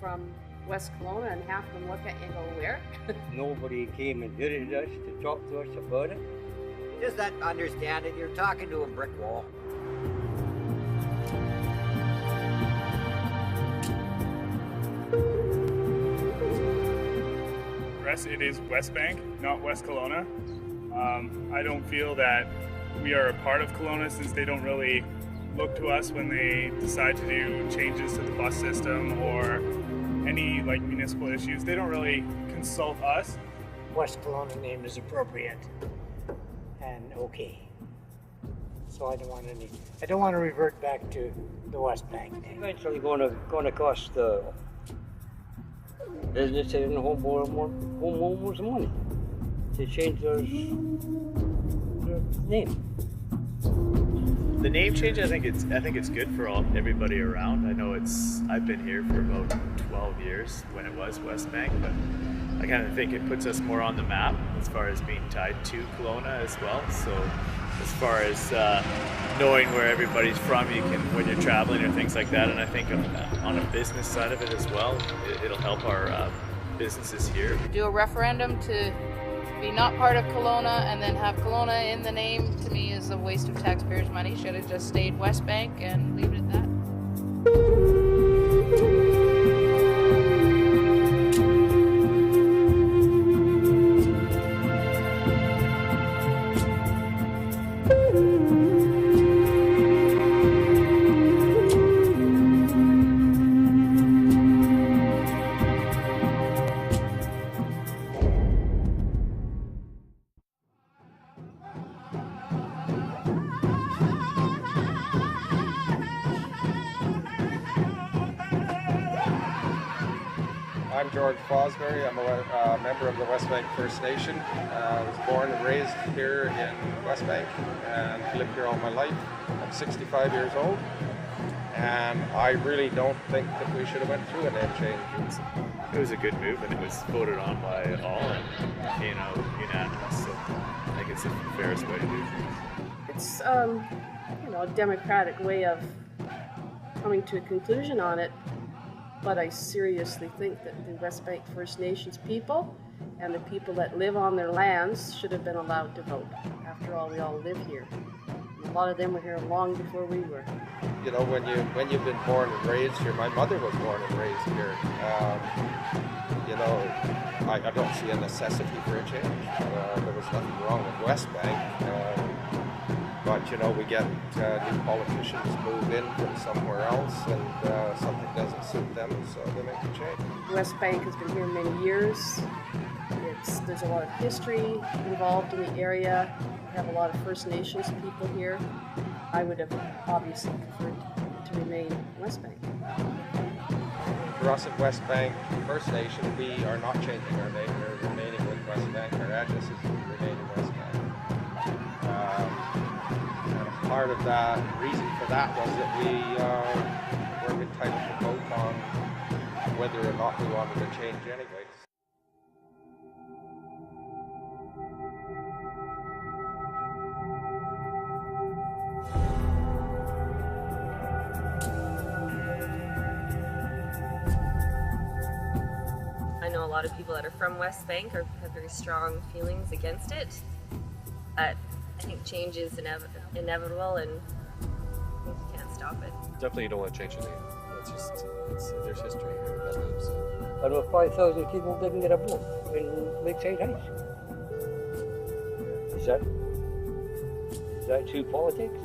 from West Kelowna and half of them look at you and go, where? Nobody came and visited us to talk to us about it. Just that understanding you're talking to a brick wall. For us, it is Westbank, not West Kelowna. I don't feel that we are a part of Kelowna since they don't really look to us when they decide to do changes to the bus system or any like municipal issues. They don't really consult us. West Kelowna name is appropriate and okay. So I don't want to revert back to the Westbank name. Eventually going to cost the business and homeowners money to change their name. The name change, I think it's good for everybody around. I know I've been here for about 12 years when it was Westbank, but I kind of think it puts us more on the map as far as being tied to Kelowna as well. So as far as knowing where everybody's from, you can, when you're traveling or things like that, and I think on a business side of it as well, it'll help our businesses here. Do a referendum to be not part of Kelowna and then have Kelowna in the name, to me, is a waste of taxpayers' money. Should have just stayed Westbank and leave it at that. I'm George Fosbury. I'm a member of the Westbank First Nation. I was born and raised here in Westbank and lived here all my life. I'm 65 years old, and I really don't think that we should have went through a name change. It was a good move, and it was voted on by all, and unanimous. So I think it's the fairest way to do things. It's a democratic way of coming to a conclusion on it. But I seriously think that the Westbank First Nations people and the people that live on their lands should have been allowed to vote. After all, we all live here. And a lot of them were here long before we were. You know, when you've been born and raised here, my mother was born and raised here. I don't see a necessity for a change. There was nothing wrong with Westbank. But we get new politicians move in from somewhere else, and something doesn't suit them, so they make a change. Westbank has been here many years. There's a lot of history involved in the area. We have a lot of First Nations people here. I would have obviously preferred to remain Westbank. For us at Westbank First Nation, we are not changing our name. We're remaining with Westbank. Our address is remaining Westbank. Part of the reason for that was that we weren't entitled to vote on whether or not we wanted to change anyways. I know a lot of people that are from Westbank have very strong feelings against it, but I think change is inevitable, and you can't stop it. Definitely you don't want to change the name. There's history here that lives. And if 5,000 people didn't get a vote in Lakeside Heights, is that true politics?